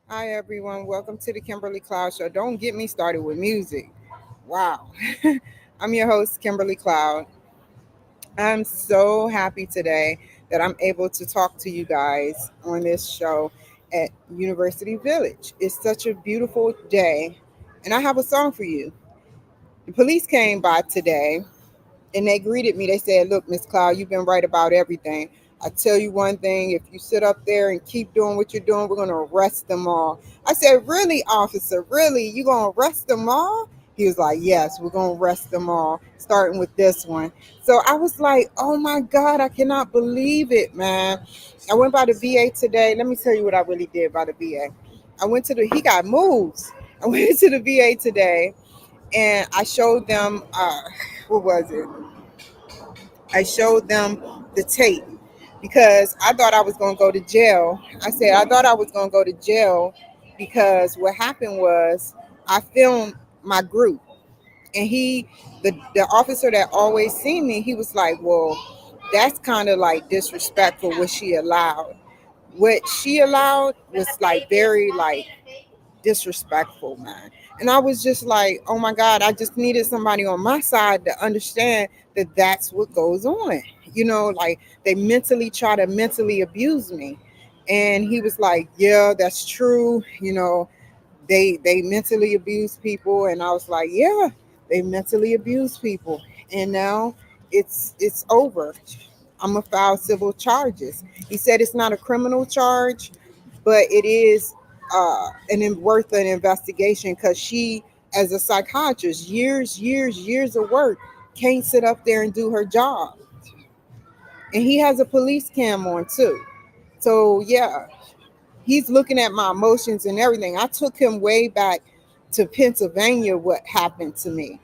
Hi, everyone. Welcome to the Kimberly Cloud Show. Don't get me started with music. Wow. I'm your host, Kimberly Cloud. I'm so happy today that I'm able to talk to you guys on this show at University Village. It's such a beautiful day, and I have a song for you. The police came by today and they greeted me. They said, "Look, Miss Cloud, you've been right about everything. I tell you one thing, if you sit up there and keep doing what you're doing, we're going to arrest them all." I said, "Really, officer? Really? You going to arrest them all?" He was like, "Yes, we're going to arrest them all, starting with this one." So I was like, "Oh my God, I cannot believe it, man." I went by the VA today. Let me tell you what I really did by the VA. He got moves. I went to the VA today and I showed them, what was it? I showed them the tape because I thought I was going to go to jail. I said, I thought I was going to go to jail because what happened was I filmed my group and the officer that always seen me, he was like, well, that's kind of like disrespectful what she allowed. What she allowed was like very like disrespectful, man. And I was just like, oh my God, I just needed somebody on my side to understand that that's what goes on. Like they mentally try to mentally abuse me. And he was like, yeah, that's true. They mentally abuse people. And I was like, yeah, they mentally abuse people. And now it's over. I'm gonna file civil charges. He said it's not a criminal charge, but it is worth an investigation because she, as a psychiatrist, years of work, can't sit up there and do her job. And he has a police cam on too. So yeah, he's looking at my emotions and everything. I took him way back to Pennsylvania. What happened to me?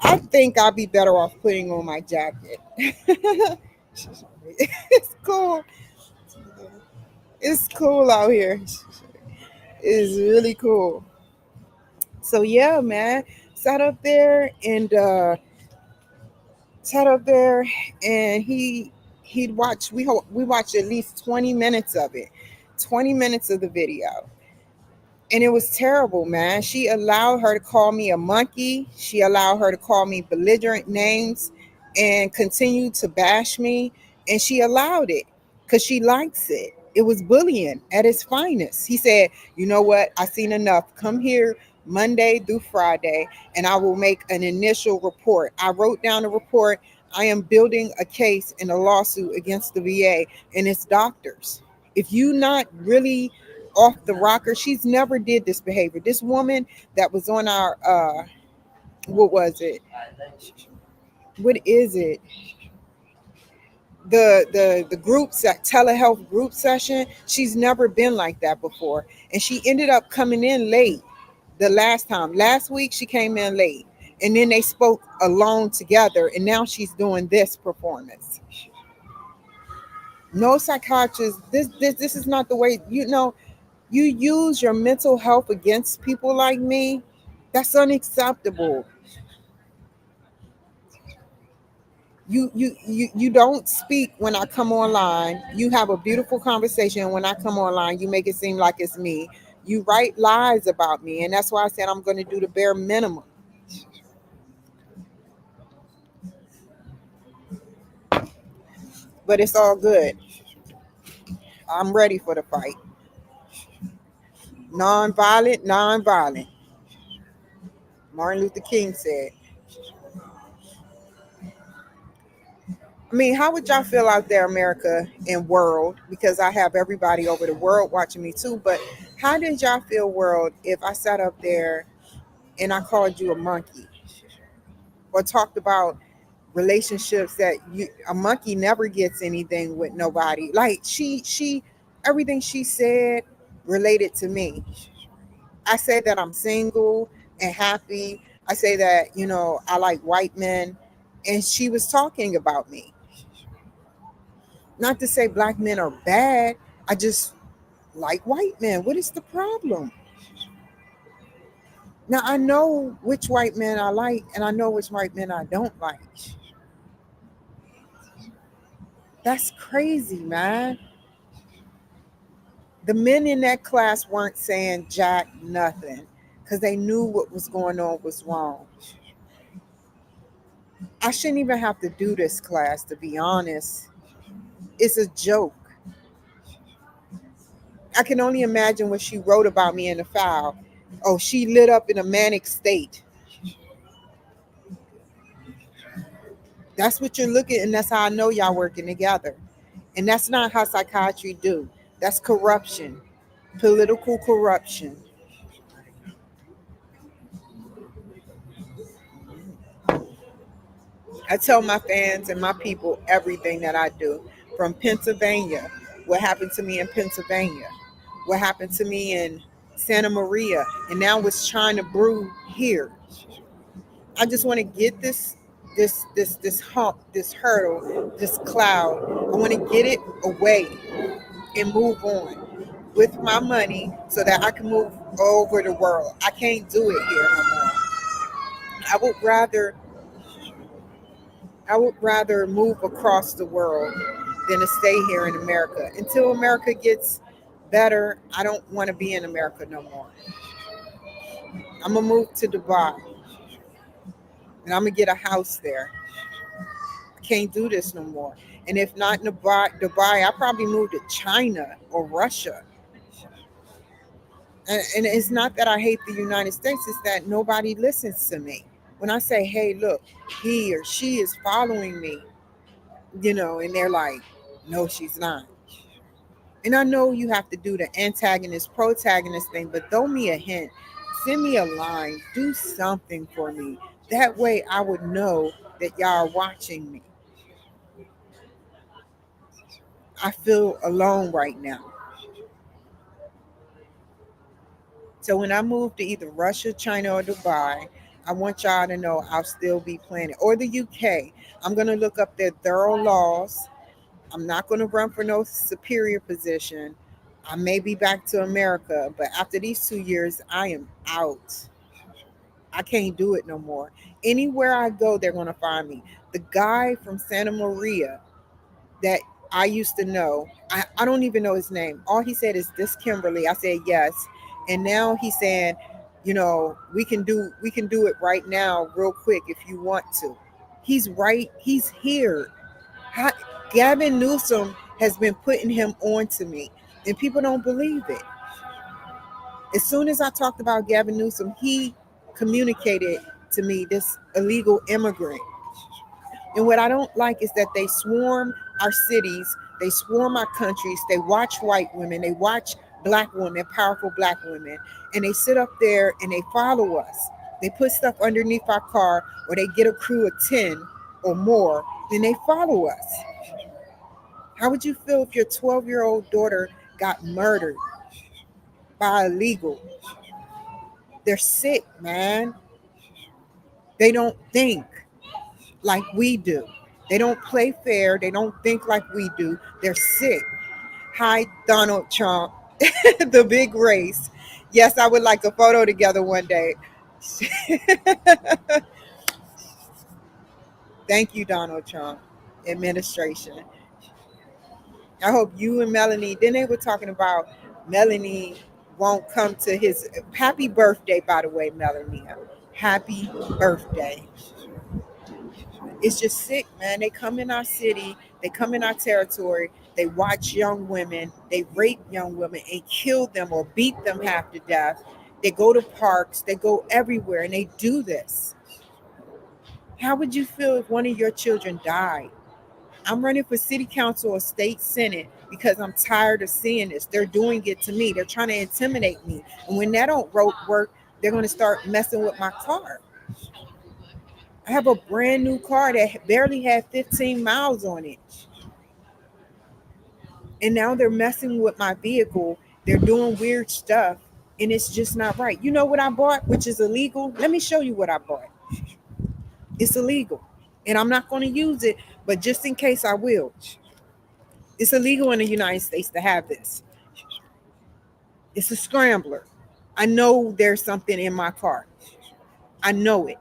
I think I'd be better off putting on my jacket. It's cool. It's cool out here. It's really cool. So yeah, man, sat up there and sat up there, and he'd watch. We watched at least 20 minutes of it, 20 minutes of the video, and it was terrible, man. She allowed her to call me a monkey. She allowed her to call me belligerent names, and continued to bash me. And she allowed it because she likes it. It was bullying at its finest. He said, "You know what? I seen enough. Come here Monday through Friday, and I will make an initial report." I wrote down the report. I am building a case in a lawsuit against the VA and its doctors. If you not really off the rocker, she's never did this behavior. This woman that was on our what was it? What is it? The group telehealth group session, she's never been like that before, and she ended up coming in late. The last week she came in late, and then they spoke alone together, and now she's doing this performance. No psychiatrist, this is not the way. You use your mental health against people like me. That's unacceptable. You don't speak when I come online. You have a beautiful conversation. When I come online, you make it seem like it's me. You write lies about me, and that's why I said I'm going to do the bare minimum. But it's all good. I'm ready for the fight. Non-violent, non-violent. Martin Luther King said. I mean, how would y'all feel out there, America and world? Because I have everybody over the world watching me too. But how did y'all feel, world, if I sat up there and I called you a monkey, or talked about relationships that a monkey never gets anything with nobody? Like everything she said related to me. I say that I'm single and happy. I say that I like white men, and she was talking about me. Not to say black men are bad. I just like white men. What is the problem? Now I know which white men I like, and I know which white men I don't like. That's crazy, man. The men in that class weren't saying jack nothing because they knew what was going on was wrong. I shouldn't even have to do this class, to be honest. It's a joke. I can only imagine what she wrote about me in the file. Oh, she lit up in a manic state. That's what you're looking, and that's how I know y'all working together. And that's not how psychiatry do. That's corruption, political corruption. I tell my fans and my people everything that I do. From Pennsylvania, what happened to me in Pennsylvania, what happened to me in Santa Maria, and now what's trying to brew here. I just want to get this hump, this hurdle, this cloud. I want to get it away and move on with my money so that I can move over the world. I can't do it here no more. I would rather I would rather move across the world than to stay here in America. Until America gets better, I don't want to be in America no more. I'm gonna move to Dubai and I'm gonna get a house there. I can't do this no more. And if not in Dubai, I probably move to China or Russia. And it's not that I hate the United States, it's that nobody listens to me. When I say, hey, look, he or she is following me, and they're like, no, she's not. And I know you have to do the antagonist, protagonist thing, but throw me a hint. Send me a line. Do something for me. That way I would know that y'all are watching me. I feel alone right now. So when I move to either Russia, China, or Dubai, I want y'all to know I'll still be planning. Or the UK. I'm going to look up their thorough laws. I'm not going to run for no superior position. I may be back to America, but after these 2 years, I am out. I can't do it no more. Anywhere I go, they're going to find me. The guy from Santa Maria that I used to know, I don't even know his name. All he said is this Kimberly. I said yes. And now he's saying, we can do it right now, real quick if you want to. He's right, he's here. How, Gavin Newsom has been putting him on to me, and people don't believe it. As soon as I talked about Gavin Newsom, he communicated to me this illegal immigrant. And what I don't like is that they swarm our cities, they swarm our countries, they watch white women, they watch black women, powerful black women, and they sit up there and they follow us. They put stuff underneath our car, or they get a crew of 10 or more, and they follow us. How would you feel if your 12-year-old daughter got murdered by illegal? They're sick, man. They don't think like we do. They don't play fair. They don't think like we do. They're sick. Hi, Donald Trump, the big race. Yes, I would like a photo together one day. Thank you, Donald Trump administration. I hope you and Melanie, then they were talking about Melanie won't come to his happy birthday, by the way, Melanie. Happy birthday. It's just sick, man. They come in our city, they come in our territory, they watch young women, they rape young women and kill them or beat them half to death. They go to parks, they go everywhere, and they do this. How would you feel if one of your children died? I'm running for city council or state senate because I'm tired of seeing this. They're doing it to me. They're trying to intimidate me. And when that don't work, they're going to start messing with my car. I have a brand new car that barely had 15 miles on it. And now they're messing with my vehicle. They're doing weird stuff. And it's just not right. You know what I bought, which is illegal? Let me show you what I bought. It's illegal. And I'm not going to use it, but just in case I will. It's illegal in the United States to have this. It's a scrambler. I know there's something in my car. I know it.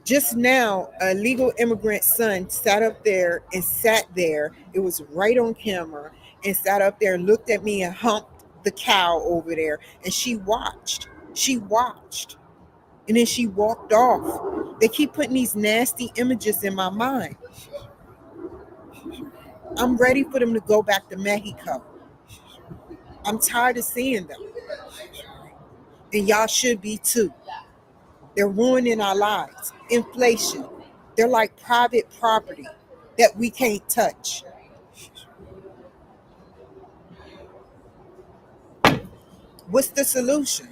Just now, a legal immigrant son sat up there and sat there. It was right on camera, and sat up there and looked at me and humped the cow over there. And she watched. She watched. And then she walked off. They keep putting these nasty images in my mind. I'm ready for them to go back to Mexico. I'm tired of seeing them. And y'all should be too. They're ruining our lives. Inflation. They're like private property that we can't touch. What's the solution?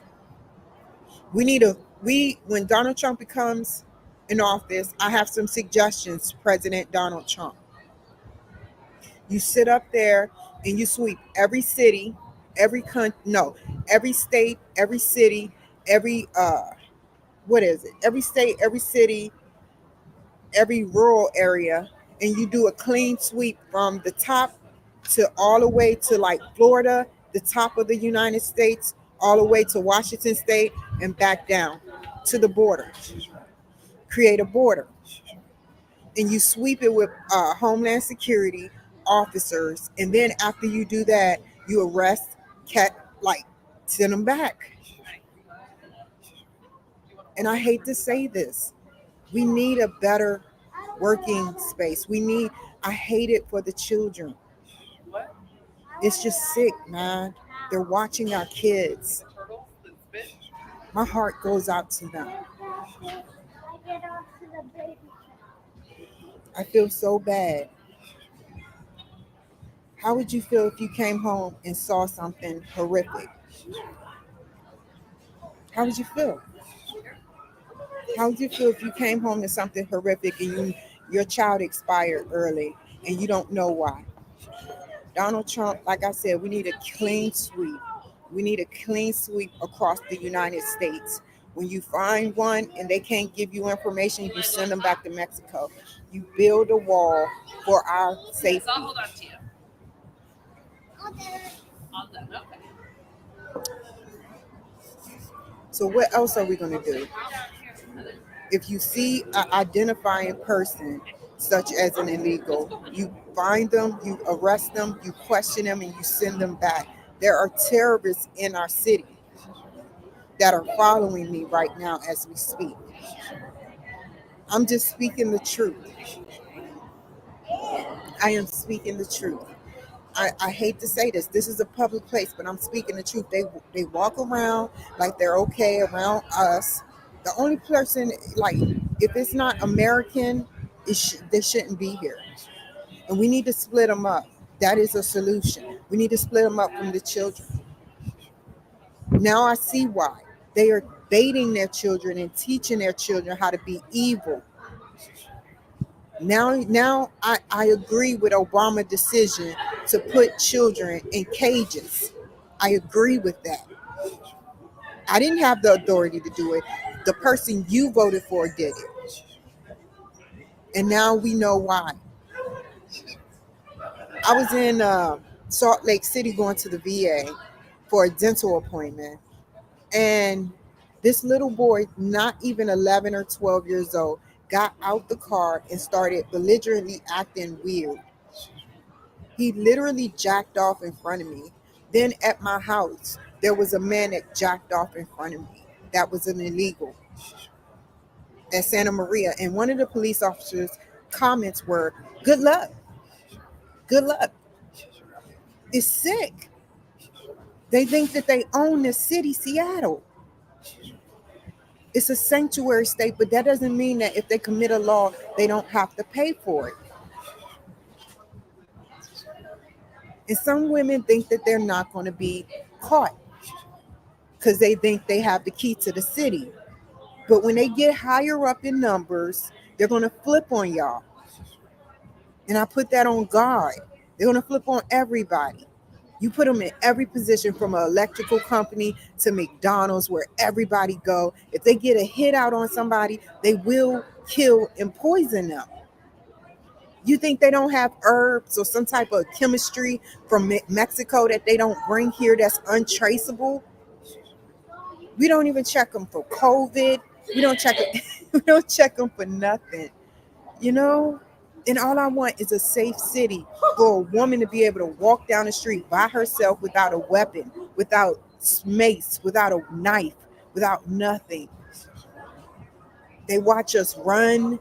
When Donald Trump becomes in office, I have some suggestions, President Donald Trump. You sit up there and you sweep every city, every country, no, every state, every city, every what is it? Every state, every city, every rural area, and you do a clean sweep from the top to all the way to like Florida, the top of the United States, all the way to Washington State, and back down to the border. Create a border, and you sweep it with Homeland Security officers, and then after you do that, you arrest, like send them back. And I hate to say this, we need a better working space. I hate it for the children. It's just sick, man. They're watching our kids. My heart goes out to them. I feel so bad. How would you feel if you came home and saw something horrific? How would you feel? How would you feel if you came home to something horrific and your child expired early and you don't know why? Donald Trump, like I said, we need a clean sweep. We need a clean sweep across the United States. When you find one and they can't give you information, you send them back to Mexico. You build a wall for our safety. I'll hold on to you. All done. Okay. So what else are we going to do? If you see an identifying person, such as an illegal, you find them, you arrest them, you question them, and you send them back. There are terrorists in our city that are following me right now as we speak. I'm just speaking the truth. I am speaking the truth. I hate to say this. This is a public place, but I'm speaking the truth. They walk around like they're okay around us. The only person, like, if it's not American, they shouldn't be here. And we need to split them up. That is a solution. We need to split them up from the children. Now I see why. They are baiting their children and teaching their children how to be evil. Now I agree with Obama's decision to put children in cages. I agree with that. I didn't have the authority to do it. The person you voted for did it. And now we know why. I was in Salt Lake City going to the VA for a dental appointment. And this little boy, not even 11 or 12 years old, got out the car and started belligerently acting weird. He literally jacked off in front of me. Then at my house, there was a man that jacked off in front of me. That was an illegal at Santa Maria. And one of the police officers' comments were, "Good luck. Good luck." It's sick. They think that they own the city, Seattle. It's a sanctuary state, but that doesn't mean that if they commit a law, they don't have to pay for it. And some women think that they're not going to be caught because they think they have the key to the city. But when they get higher up in numbers, they're going to flip on y'all. And I put that on God. They're going to flip on everybody. You put them in every position, from an electrical company to McDonald's, where everybody go. If they get a hit out on somebody, they will kill and poison them. You think they don't have herbs or some type of chemistry from Mexico that they don't bring here that's untraceable? We don't even check them for COVID. We don't check it. We don't check them for nothing, you know? And all I want is a safe city for a woman to be able to walk down the street by herself without a weapon, without mace, without a knife, without nothing. They watch us run.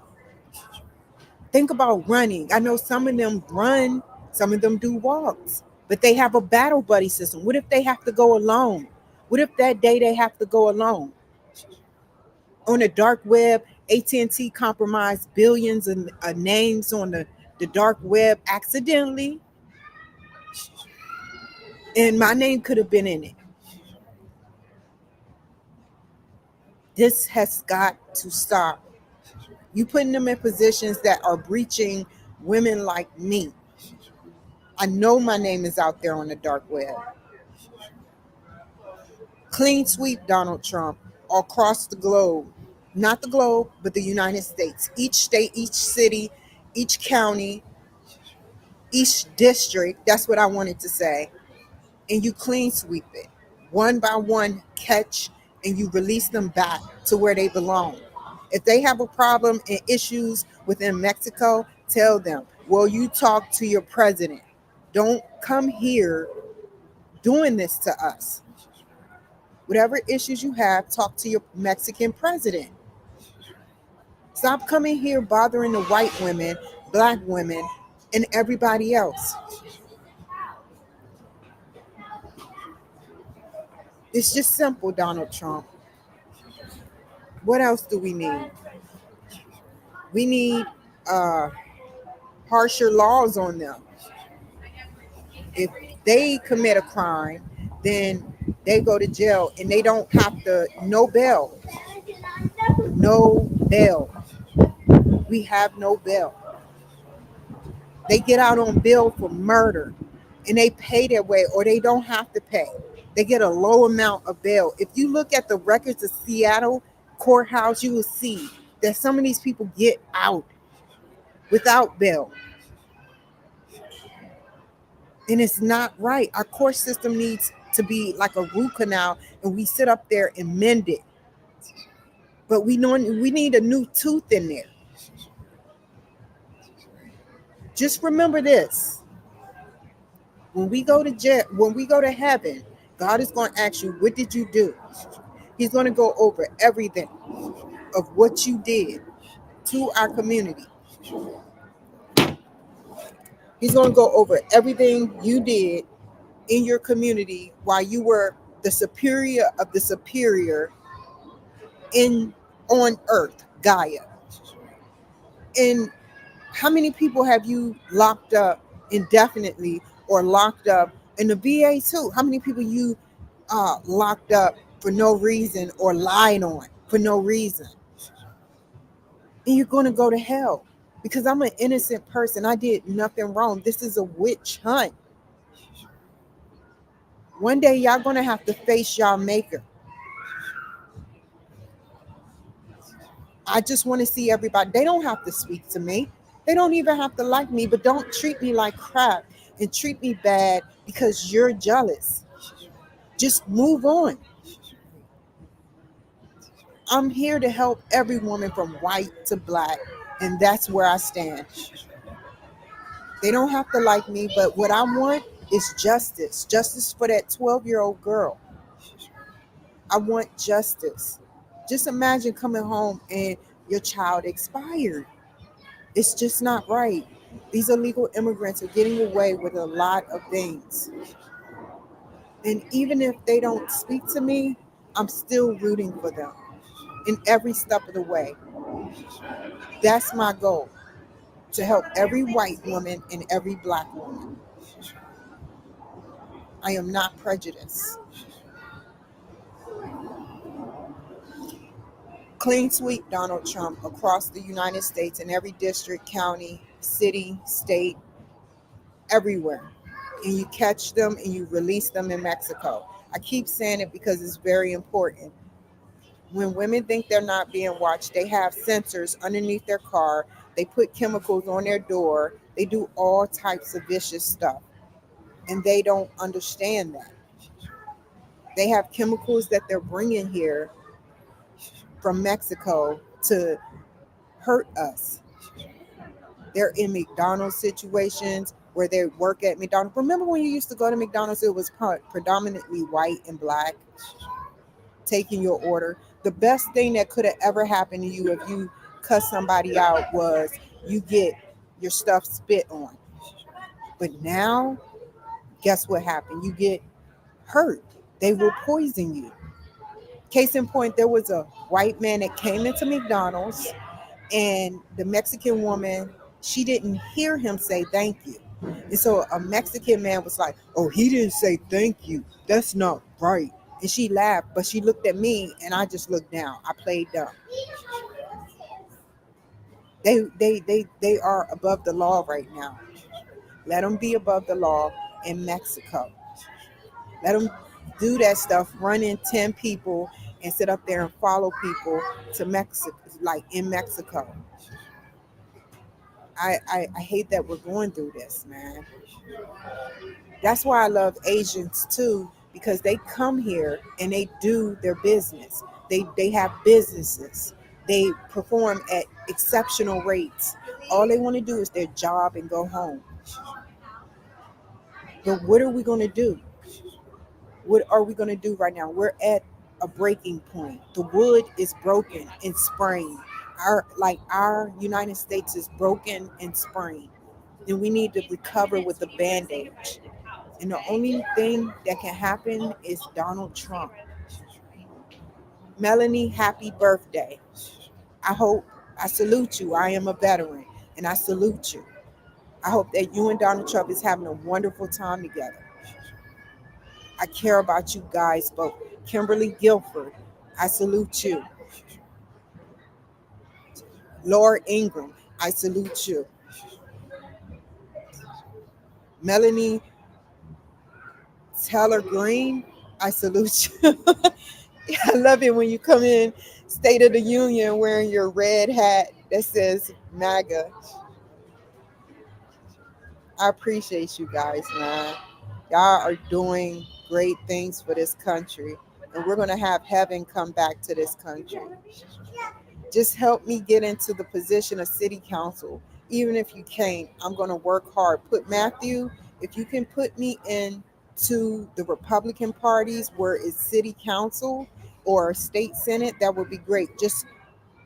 Think about running. I know some of them run, some of them do walks, but they have a battle buddy system. What if they have to go alone? What if that day they have to go alone? On the dark web, AT&T compromised billions of names on the dark web accidentally, and my name could have been in it. This has got to stop. You putting them in positions that are breaching women like me. I know my name is out there on the dark web. Clean sweep Donald Trump across the globe. Not the globe, but the United States. Each state, each city, each county, each district. That's what I wanted to say. And you clean sweep it. One by one, catch, and you release them back to where they belong. If they have a problem and issues within Mexico, tell them, well, you talk to your president. Don't come here doing this to us. Whatever issues you have, talk to your Mexican president. Stop coming here bothering the white women, black women, and everybody else. It's just simple, Donald Trump. What else do we need? We need uh, harsher laws on them. If they commit a crime, then they go to jail and they don't have to, no bail. No bail. We have no bail. They get out on bail for murder and they pay their way or they don't have to pay. They get a low amount of bail. If you look at the records of Seattle courthouse, you will see that some of these people get out without bail. And it's not right. Our court system needs to be like a root canal and we sit up there and mend it. But we need a new tooth in there. Just remember this. When we go to jail, when we go to heaven, God is going to ask you, what did you do? He's going to go over everything of what you did to our community. He's going to go over everything you did in your community while you were the superior of the superior in on earth, Gaia. And how many people have you locked up indefinitely or locked up in the VA too? How many people you locked up for no reason or lied on for no reason? And you're going to go to hell because I'm an innocent person. I did nothing wrong. This is a witch hunt. One day y'all going to have to face y'all maker. I just want to see everybody. They don't have to speak to me. They don't even have to like me, but don't treat me like crap and treat me bad because you're jealous. Just move on. I'm here to help every woman from white to black, and that's where I stand. They don't have to like me, but what I want is justice. Justice for that 12-year-old girl. I want justice. Just imagine coming home and your child expired. It's just not right. These illegal immigrants are getting away with a lot of things. And even if they don't speak to me, I'm still rooting for them in every step of the way. That's my goal, to help every white woman and every black woman. I am not prejudiced. Clean sweep Donald Trump across the United States in every district, county, city, state, everywhere. And you catch them and you release them in Mexico. I keep saying it because it's very important. When women think they're not being watched, they have sensors underneath their car. They put chemicals on their door. They do all types of vicious stuff. And they don't understand that. They have chemicals that they're bringing here from Mexico to hurt us. They're in McDonald's situations where they work at McDonald's. Remember when you used to go to McDonald's, it was predominantly white and black taking your order. The best thing that could have ever happened to you if you cuss somebody out was you get your stuff spit on. But now, guess what happened? You get hurt. They will poison you. Case in point, there was a white man that came into McDonald's, and the Mexican woman, she didn't hear him say thank you. And so a Mexican man was like, "Oh, he didn't say thank you. That's not right." And she laughed, but she looked at me and I just looked down. I played dumb. They are above the law right now. Let them be above the law in Mexico. Let them do that stuff, run in 10 people and sit up there and follow people to Mexico, like in Mexico. I hate that we're going through this, man. That's why I love Asians too, because they come here and they do their business. They have businesses. They perform at exceptional rates. All they want to do is their job and go home. But what are we going to do? What are we going to do right now? We're at a breaking point. The wood is broken and sprained. Our United States is broken and sprained. And we need to recover with a bandage. And the only thing that can happen is Donald Trump. Melanie, happy birthday. I salute you. I am a veteran and I salute you. I hope that you and Donald Trump is having a wonderful time together. I care about you guys both. Kimberly Guilford, I salute you. Laura Ingram, I salute you. Melanie Taylor Green, I salute you. I love it when you come in State of the Union wearing your red hat that says MAGA. I appreciate you guys, man. Y'all are doing great things for this country, and we're going to have heaven come back to this country. Just help me get into the position of city council. Even if you can't, I'm going to work hard. Put Matthew, if you can put me in to the Republican parties where it's city council or state senate, that would be great. Just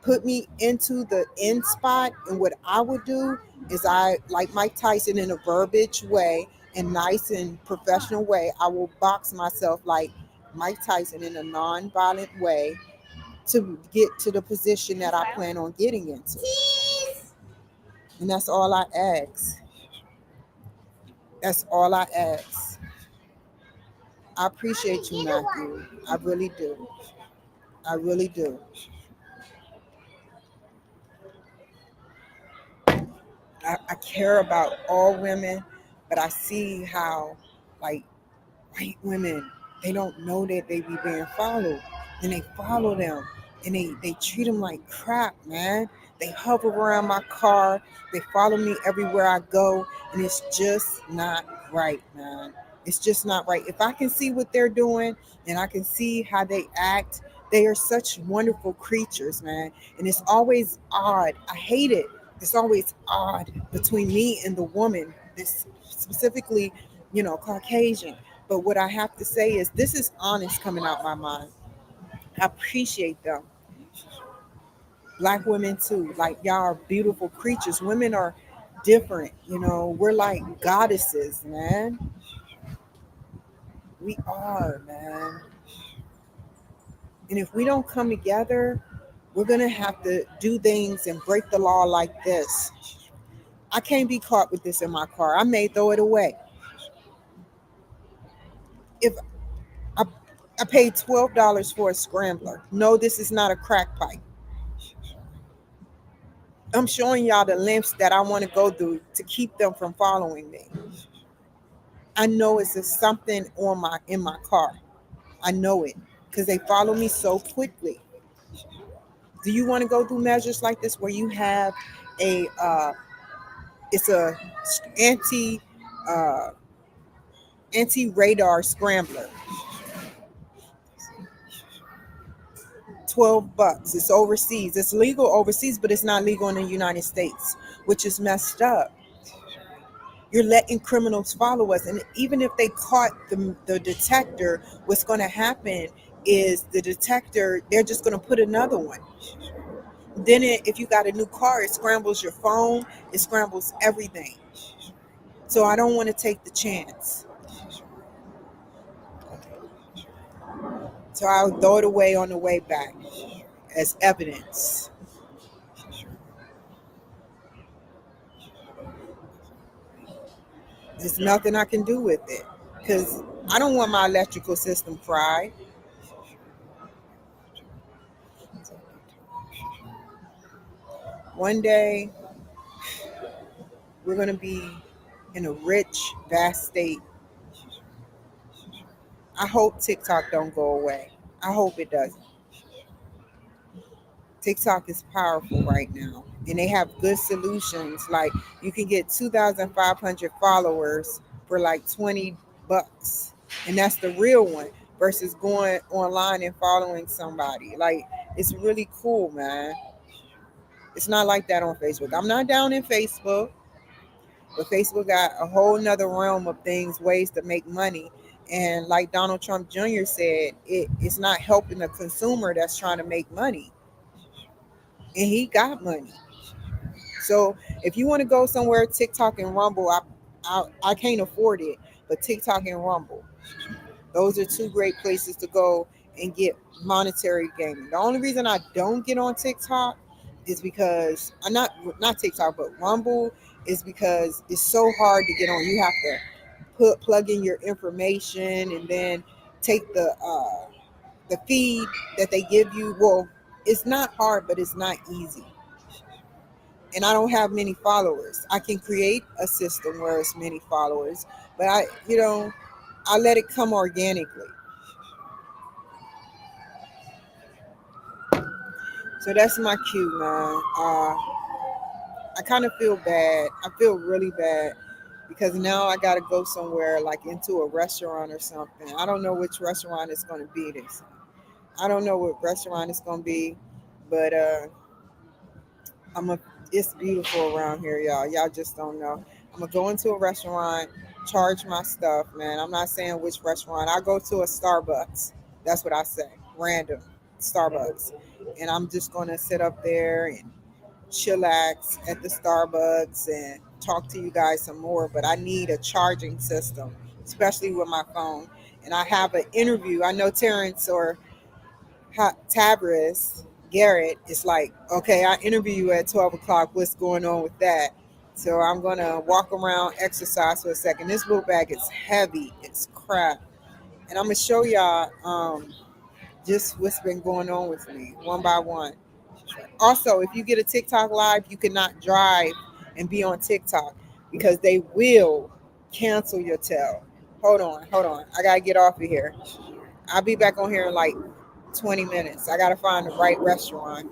put me into the end spot. And what I would do is, I, like Mike Tyson, in a verbiage way and nice and professional way, I will box myself like Mike Tyson in a non-violent way to get to the position that I plan on getting into. And that's all I ask. That's all I ask. I appreciate you, Matthew. I really do. I really do. I care about all women, but I see how, like, white women, they don't know that they be being followed, and they follow them, and they treat them like crap, man. They hover around my car, they follow me everywhere I go, and it's just not right, man. It's just not right. If I can see what they're doing and I can see how they act, they are such wonderful creatures, man. And it's always odd. I hate it. It's always odd between me and the woman, this specifically, Caucasian. But what I have to say is, this is honest coming out my mind. I appreciate them. Black women too. Like, y'all are beautiful creatures. Women are different. We're like goddesses, man. We are, man. And if we don't come together, we're gonna have to do things and break the law like this. I can't be caught with this in my car. I may throw it away. If I, I paid $12 for a scrambler. No, this is not a crack pipe. I'm showing y'all the lengths that I want to go through to keep them from following me. I know it's just something in my car. I know it because they follow me so quickly. Do you want to go through measures like this where you have a it's a anti uh, anti radar scrambler $12. It's overseas. It's legal overseas, but it's not legal in the United States, which is messed up. You're letting criminals follow us. And even if they caught the detector, what's going to happen is the detector, they're just going to put another one. Then if you got a new car, it scrambles your phone, it scrambles everything. So I don't want to take the chance. So I'll throw it away on the way back as evidence. There's nothing I can do with it because I don't want my electrical system fried. One day we're going to be in a rich, vast state. I hope TikTok don't go away. I hope it doesn't. TikTok is powerful right now, and they have good solutions. Like you can get 2,500 followers for like $20, and that's the real one. Versus going online and following somebody. Like it's really cool, man. It's not like that on Facebook. I'm not down in Facebook, but Facebook got a whole nother realm of things, ways to make money. And like Donald Trump Jr. said, it's not helping the consumer that's trying to make money. And he got money. So if you want to go somewhere, TikTok and Rumble, I can't afford it, but TikTok and Rumble, those are two great places to go and get monetary gaming. The only reason I don't get on TikTok is because I'm not TikTok, but Rumble is because it's so hard to get on. You have to plug in your information and then take the feed that they give you. Well, it's not hard, but it's not easy. And I don't have many followers. I can create a system where it's many followers, but I let it come organically. So that's my cue, man. I kind of feel bad. I feel really bad because now I got to go somewhere like into a restaurant or something. I don't know which restaurant it's going to be this. I don't know what restaurant it's going to be, but I'm a. It's beautiful around here, y'all. Y'all just don't know. I'm gonna go into a restaurant, charge my stuff, man. I'm not saying which restaurant. I go to a Starbucks. That's what I say. Random Starbucks, and I'm just gonna sit up there and chillax at the Starbucks and talk to you guys some more. But I need a charging system, especially with my phone. And I have an interview. I know Terrence or Tavris Garrett is like, okay, I interview you at 12 o'clock. What's going on with that? So I'm going to walk around, exercise for a second. This book bag is heavy. It's crap. And I'm going to show y'all just what's been going on with me one by one. Also, if you get a TikTok live, you cannot drive and be on TikTok because they will cancel your tail. Hold on, hold on. I got to get off of here. I'll be back on here in like 20 minutes. I got to find the right restaurant.